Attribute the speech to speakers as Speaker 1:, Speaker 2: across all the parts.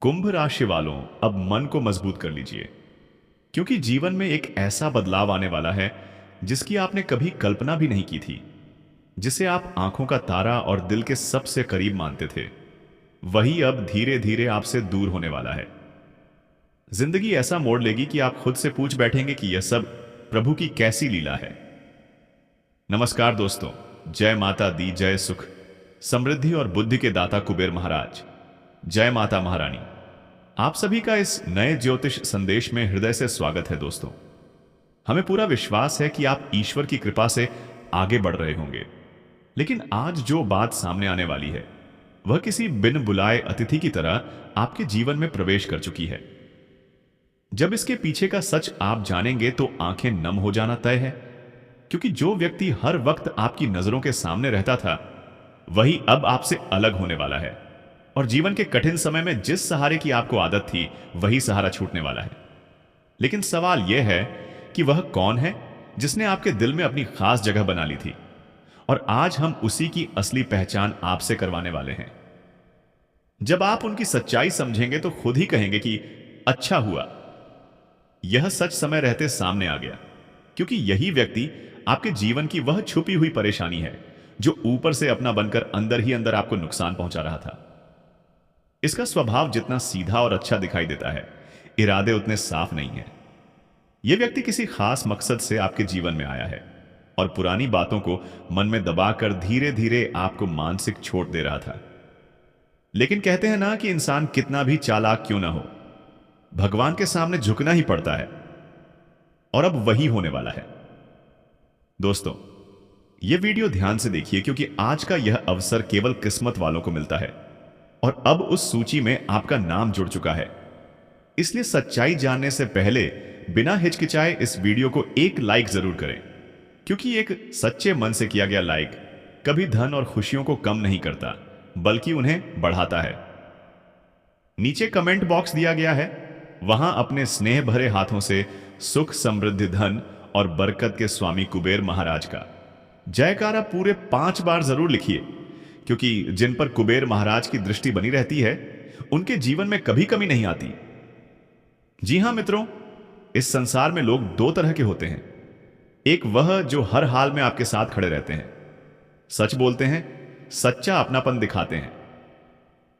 Speaker 1: कुंभ राशि वालों, अब मन को मजबूत कर लीजिए, क्योंकि जीवन में एक ऐसा बदलाव आने वाला है जिसकी आपने कभी कल्पना भी नहीं की थी। जिसे आप आंखों का तारा और दिल के सबसे करीब मानते थे, वही अब धीरे धीरे आपसे दूर होने वाला है। जिंदगी ऐसा मोड़ लेगी कि आप खुद से पूछ बैठेंगे कि यह सब प्रभु की कैसी लीला है। नमस्कार दोस्तों, जय माता दी, जय सुख समृद्धि और बुद्धि के दाता कुबेर महाराज, जय माता महारानी। आप सभी का इस नए ज्योतिष संदेश में हृदय से स्वागत है। दोस्तों, हमें पूरा विश्वास है कि आप ईश्वर की कृपा से आगे बढ़ रहे होंगे। लेकिन आज जो बात सामने आने वाली है, वह किसी बिन बुलाए अतिथि की तरह आपके जीवन में प्रवेश कर चुकी है। जब इसके पीछे का सच आप जानेंगे तो आंखें नम हो जाना तय है, क्योंकि जो व्यक्ति हर वक्त आपकी नजरों के सामने रहता था, वही अब आपसे अलग होने वाला है। और जीवन के कठिन समय में जिस सहारे की आपको आदत थी, वही सहारा छूटने वाला है। लेकिन सवाल यह है कि वह कौन है जिसने आपके दिल में अपनी खास जगह बना ली थी। और आज हम उसी की असली पहचान आपसे करवाने वाले हैं। जब आप उनकी सच्चाई समझेंगे तो खुद ही कहेंगे कि अच्छा हुआ यह सच समय रहते सामने आ गया, क्योंकि यही व्यक्ति आपके जीवन की वह छुपी हुई परेशानी है जो ऊपर से अपना बनकर अंदर ही अंदर आपको नुकसान पहुंचा रहा था। इसका स्वभाव जितना सीधा और अच्छा दिखाई देता है, इरादे उतने साफ नहीं है। यह व्यक्ति किसी खास मकसद से आपके जीवन में आया है और पुरानी बातों को मन में दबाकर धीरे धीरे आपको मानसिक चोट दे रहा था। लेकिन कहते हैं ना कि इंसान कितना भी चालाक क्यों ना हो, भगवान के सामने झुकना ही पड़ता है। और अब वही होने वाला है। दोस्तों, यह वीडियो ध्यान से देखिए, क्योंकि आज का यह अवसर केवल किस्मत वालों को मिलता है और अब उस सूची में आपका नाम जुड़ चुका है। इसलिए सच्चाई जानने से पहले बिना हिचकिचाए इस वीडियो को एक लाइक जरूर करें, क्योंकि एक सच्चे मन से किया गया लाइक कभी धन और खुशियों को कम नहीं करता, बल्कि उन्हें बढ़ाता है। नीचे कमेंट बॉक्स दिया गया है, वहां अपने स्नेह भरे हाथों से सुख, समृद्धि, धन और बरकत के स्वामी कुबेर महाराज का जयकारा पूरे 5 बार जरूर लिखिए, क्योंकि जिन पर कुबेर महाराज की दृष्टि बनी रहती है, उनके जीवन में कभी कमी नहीं आती। जी हां मित्रों, इस संसार में लोग 2 तरह के होते हैं। एक वह जो हर हाल में आपके साथ खड़े रहते हैं, सच बोलते हैं, सच्चा अपनापन दिखाते हैं,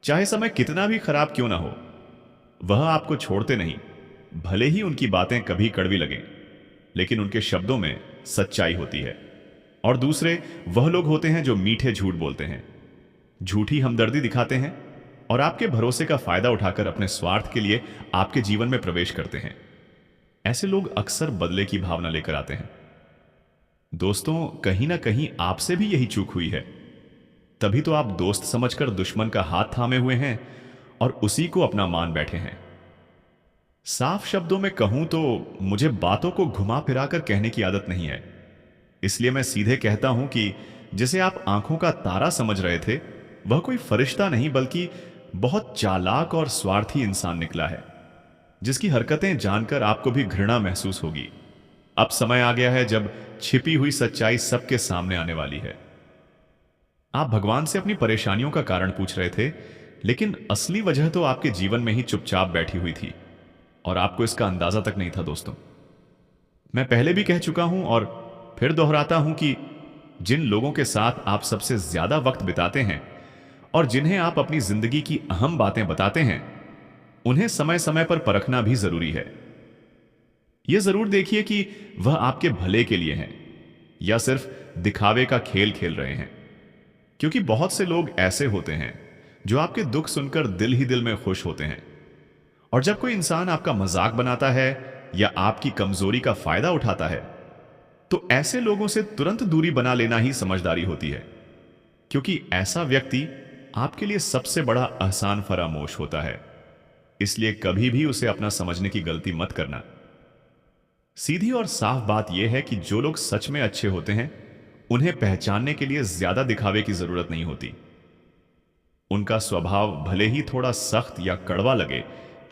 Speaker 1: चाहे समय कितना भी खराब क्यों ना हो। वह आपको छोड़ते नहीं, भले ही उनकी बातें कभी कड़वी लगें, लेकिन उनके शब्दों में सच्चाई होती है। और दूसरे वह लोग होते हैं जो मीठे झूठ बोलते हैं, झूठी हमदर्दी दिखाते हैं और आपके भरोसे का फायदा उठाकर अपने स्वार्थ के लिए आपके जीवन में प्रवेश करते हैं। ऐसे लोग अक्सर बदले की भावना लेकर आते हैं। दोस्तों, कहीं ना कहीं आपसे भी यही चूक हुई है, तभी तो आप दोस्त समझकर दुश्मन का हाथ थामे हुए हैं और उसी को अपना मान बैठे हैं। साफ शब्दों में कहूं तो मुझे बातों को घुमा फिराकर कहने की आदत नहीं है, इसलिए मैं सीधे कहता हूं कि जिसे आप आंखों का तारा समझ रहे थे, वह कोई फरिश्ता नहीं बल्कि बहुत चालाक और स्वार्थी इंसान निकला है, जिसकी हरकतें जानकर आपको भी घृणा महसूस होगी। अब समय आ गया है जब छिपी हुई सच्चाई सबके सामने आने वाली है। आप भगवान से अपनी परेशानियों का कारण पूछ रहे थे, लेकिन असली वजह तो आपके जीवन में ही चुपचाप बैठी हुई थी और आपको इसका अंदाजा तक नहीं था। दोस्तों, मैं पहले भी कह चुका हूं और फिर दोहराता हूं कि जिन लोगों के साथ आप सबसे ज्यादा वक्त बिताते हैं और जिन्हें आप अपनी जिंदगी की अहम बातें बताते हैं, उन्हें समय समय पर परखना भी जरूरी है। यह जरूर देखिए कि वह आपके भले के लिए हैं या सिर्फ दिखावे का खेल खेल रहे हैं, क्योंकि बहुत से लोग ऐसे होते हैं जो आपके दुख सुनकर दिल ही दिल में खुश होते हैं। और जब कोई इंसान आपका मजाक बनाता है या आपकी कमजोरी का फायदा उठाता है, तो ऐसे लोगों से तुरंत दूरी बना लेना ही समझदारी होती है, क्योंकि ऐसा व्यक्ति आपके लिए सबसे बड़ा एहसान फरामोश होता है। इसलिए कभी भी उसे अपना समझने की गलती मत करना। सीधी और साफ बात यह है कि जो लोग सच में अच्छे होते हैं, उन्हें पहचानने के लिए ज्यादा दिखावे की जरूरत नहीं होती। उनका स्वभाव भले ही थोड़ा सख्त या कड़वा लगे,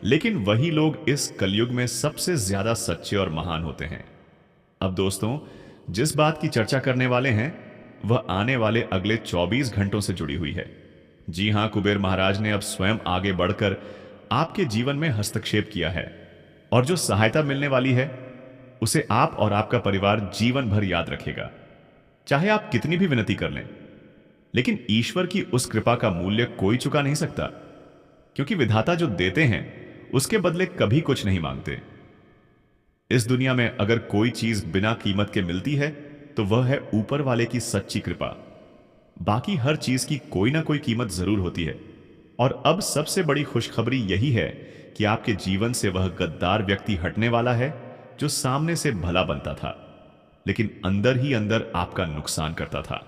Speaker 1: लेकिन वही लोग इस कलयुग में सबसे ज्यादा सच्चे और महान होते हैं। अब दोस्तों, जिस बात की चर्चा करने वाले हैं, वह आने वाले अगले 24 घंटों से जुड़ी हुई है। जी हां, कुबेर महाराज ने अब स्वयं आगे बढ़कर आपके जीवन में हस्तक्षेप किया है और जो सहायता मिलने वाली है उसे आप और आपका परिवार जीवन भर याद रखेगा, चाहे आप कितनी भी विनती कर लें। लेकिन ईश्वर की उस कृपा का मूल्य कोई चुका नहीं सकता, क्योंकि विधाता जो देते हैं उसके बदले कभी कुछ नहीं मांगते। इस दुनिया में अगर कोई चीज बिना कीमत के मिलती है तो वह है ऊपर वाले की सच्ची कृपा। बाकी हर चीज की कोई ना कोई कीमत जरूर होती है। और अब सबसे बड़ी खुशखबरी यही है कि आपके जीवन से वह गद्दार व्यक्ति हटने वाला है जो सामने से भला बनता था लेकिन अंदर ही अंदर आपका नुकसान करता था।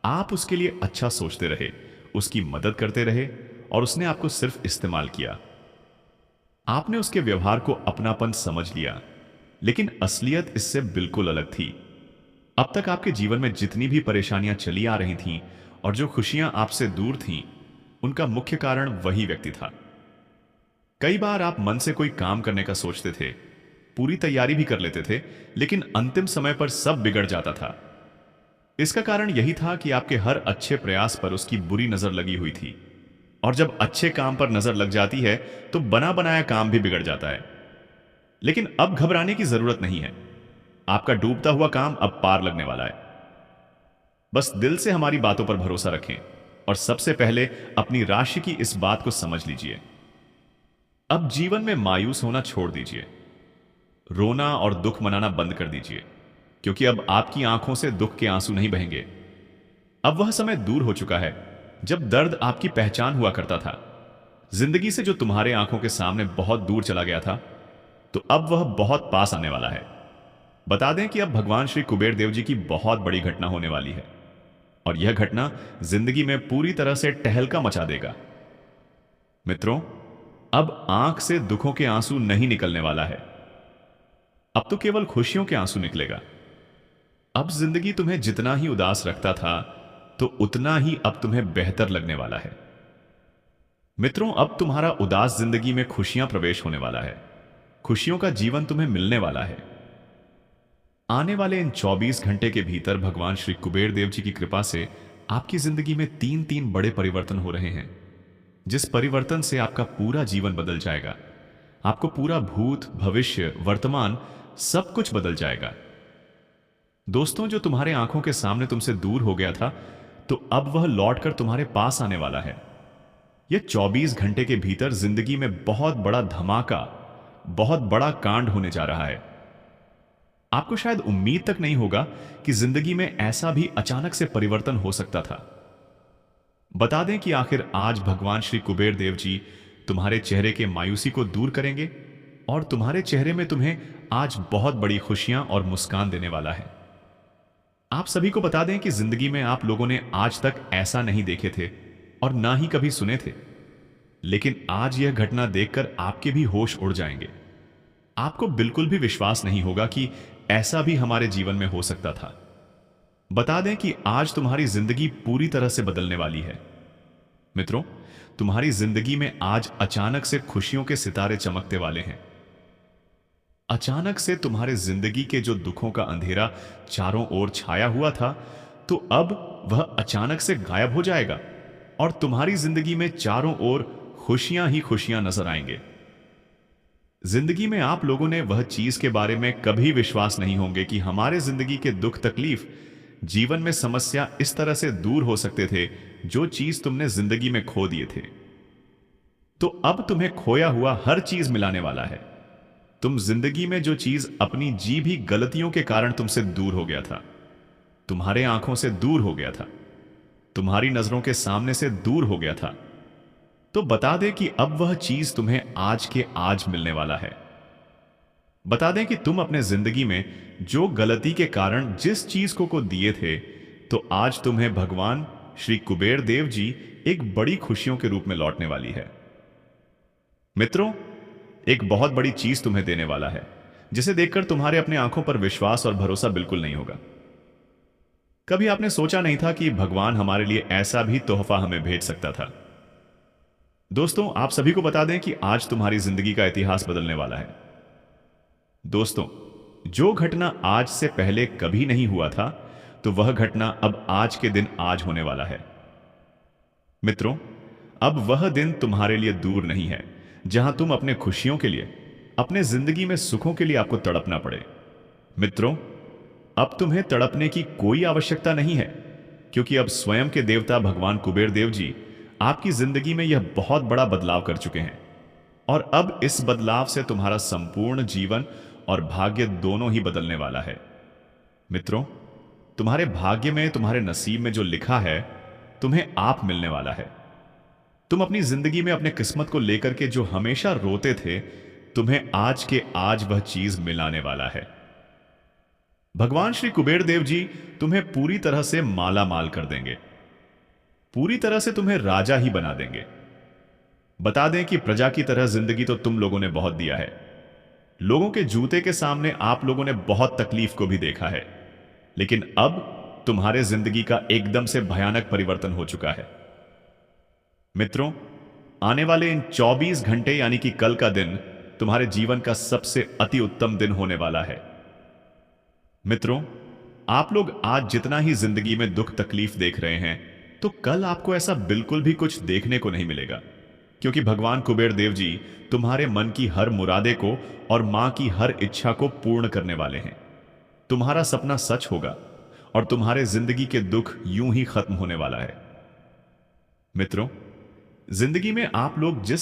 Speaker 1: आप उसके लिए अच्छा सोचते रहे, उसकी मदद करते रहे और उसने आपको सिर्फ इस्तेमाल किया। आपने उसके व्यवहार को अपनापन समझ लिया, लेकिन असलियत इससे बिल्कुल अलग थी। अब तक आपके जीवन में जितनी भी परेशानियां चली आ रही थीं और जो खुशियां आपसे दूर थीं, उनका मुख्य कारण वही व्यक्ति था। कई बार आप मन से कोई काम करने का सोचते थे, पूरी तैयारी भी कर लेते थे, लेकिन अंतिम समय पर सब बिगड़ जाता था। इसका कारण यही था कि आपके हर अच्छे प्रयास पर उसकी बुरी नजर लगी हुई थी। और जब अच्छे काम पर नजर लग जाती है तो बना बनाया काम भी बिगड़ जाता है। लेकिन अब घबराने की जरूरत नहीं है। आपका डूबता हुआ काम अब पार लगने वाला है। बस दिल से हमारी बातों पर भरोसा रखें और सबसे पहले अपनी राशि की इस बात को समझ लीजिए। अब जीवन में मायूस होना छोड़ दीजिए। रोना और दुख मनाना बंद कर दीजिए, क्योंकि अब आपकी आंखों से दुख के आंसू नहीं बहेंगे। अब वह समय दूर हो चुका है जब दर्द आपकी पहचान हुआ करता था। जिंदगी से जो तुम्हारे आंखों के सामने बहुत दूर चला गया था, तो अब वह बहुत पास आने वाला है। बता दें कि अब भगवान श्री कुबेर देव जी की बहुत बड़ी घटना होने वाली है और यह घटना जिंदगी में पूरी तरह से टहलका मचा देगा। मित्रों, अब आंख से दुखों के आंसू नहीं निकलने वाला है, अब तो केवल खुशियों के आंसू निकलेगा। अब जिंदगी तुम्हें जितना ही उदास रखता था, तो उतना ही अब तुम्हें बेहतर लगने वाला है। मित्रों, अब तुम्हारा उदास जिंदगी में खुशियां प्रवेश होने वाला है। खुशियों का जीवन तुम्हें मिलने वाला है। आने वाले इन 24 घंटे के भीतर भगवान श्री कुबेर देव जी की कृपा से आपकी जिंदगी में तीन बड़े परिवर्तन हो रहे हैं, जिस परिवर्तन से आपका पूरा जीवन बदल जाएगा। आपको पूरा भूत, भविष्य, वर्तमान सब कुछ बदल जाएगा। दोस्तों, जो तुम्हारे आंखों के सामने तुमसे दूर हो गया था, तो अब वह लौटकर तुम्हारे पास आने वाला है। यह 24 घंटे के भीतर जिंदगी में बहुत बड़ा धमाका, बहुत बड़ा कांड होने जा रहा है। आपको शायद उम्मीद तक नहीं होगा कि जिंदगी में ऐसा भी अचानक से परिवर्तन हो सकता था। बता दें कि आखिर आज भगवान श्री कुबेर देव जी तुम्हारे चेहरे के मायूसी को दूर करेंगे और तुम्हारे चेहरे में तुम्हें आज बहुत बड़ी खुशियां और मुस्कान देने वाला है। आप सभी को बता दें कि जिंदगी में आप लोगों ने आज तक ऐसा नहीं देखे थे और ना ही कभी सुने थे, लेकिन आज यह घटना देखकर आपके भी होश उड़ जाएंगे। आपको बिल्कुल भी विश्वास नहीं होगा कि ऐसा भी हमारे जीवन में हो सकता था। बता दें कि आज तुम्हारी जिंदगी पूरी तरह से बदलने वाली है। मित्रों, तुम्हारी जिंदगी में आज अचानक से खुशियों के सितारे चमकने वाले हैं। अचानक से तुम्हारे जिंदगी के जो दुखों का अंधेरा चारों ओर छाया हुआ था, तो अब वह अचानक से गायब हो जाएगा और तुम्हारी जिंदगी में चारों ओर खुशियां ही खुशियां नजर आएंगे। जिंदगी में आप लोगों ने वह चीज के बारे में कभी विश्वास नहीं होंगे कि हमारे जिंदगी के दुख, तकलीफ, जीवन में समस्या इस तरह से दूर हो सकते थे, जो चीज तुमने जिंदगी में खो दिए थे। तो अब तुम्हें खोया हुआ हर चीज मिलाने वाला है। तुम जिंदगी में जो चीज अपनी जी भी गलतियों के कारण तुमसे दूर हो गया था, तुम्हारे आंखों से दूर हो गया था, तुम्हारी नजरों के सामने से दूर हो गया था, तो बता दें कि अब वह चीज तुम्हें आज के आज मिलने वाला है। बता दें कि तुम अपने जिंदगी में जो गलती के कारण जिस चीज को दिए थे, तो आज तुम्हें भगवान श्री कुबेर देव जी एक बड़ी खुशियों के रूप में लौटने वाली है। मित्रों, एक बहुत बड़ी चीज तुम्हें देने वाला है, जिसे देखकर तुम्हारे अपने आंखों पर विश्वास और भरोसा बिल्कुल नहीं होगा। कभी आपने सोचा नहीं था कि भगवान हमारे लिए ऐसा भी तोहफा हमें भेज सकता था। दोस्तों, आप सभी को बता दें कि आज तुम्हारी जिंदगी का इतिहास बदलने वाला है। दोस्तों, जो घटना आज से पहले कभी नहीं हुआ था, तो वह घटना अब आज के दिन आज होने वाला है। मित्रों, अब वह दिन तुम्हारे लिए दूर नहीं है जहां तुम अपने खुशियों के लिए, अपने जिंदगी में सुखों के लिए आपको तड़पना पड़े। मित्रों, अब तुम्हें तड़पने की कोई आवश्यकता नहीं है, क्योंकि अब स्वयं के देवता भगवान कुबेर देव जी आपकी जिंदगी में यह बहुत बड़ा बदलाव कर चुके हैं। और अब इस बदलाव से तुम्हारा संपूर्ण जीवन और भाग्य दोनों ही बदलने वाला है। मित्रों, तुम्हारे भाग्य में, तुम्हारे नसीब में जो लिखा है, तुम्हें आप मिलने वाला है। तुम अपनी जिंदगी में अपने किस्मत को लेकर के जो हमेशा रोते थे, तुम्हें आज के आज वह चीज मिलाने वाला है। भगवान श्री कुबेर देव जी तुम्हें पूरी तरह से माला माल कर देंगे, पूरी तरह से तुम्हें राजा ही बना देंगे। बता दें कि प्रजा की तरह जिंदगी तो तुम लोगों ने बहुत दिया है। लोगों के जूते के सामने आप लोगों ने बहुत तकलीफ को भी देखा है, लेकिन अब तुम्हारे जिंदगी का एकदम से भयानक परिवर्तन हो चुका है। मित्रों, आने वाले इन 24 घंटे यानी कि कल का दिन तुम्हारे जीवन का सबसे अति उत्तम दिन होने वाला है। मित्रों, आप लोग आज जितना ही जिंदगी में दुख तकलीफ देख रहे हैं, तो कल आपको ऐसा बिल्कुल भी कुछ देखने को नहीं मिलेगा, क्योंकि भगवान कुबेर देव जी तुम्हारे मन की हर मुरादे को और मां की हर इच्छा को पूर्ण करने वाले हैं। तुम्हारा सपना सच होगा और तुम्हारे जिंदगी के दुख यूं ही खत्म होने वाला है। मित्रों, जिंदगी में आप लोग जिस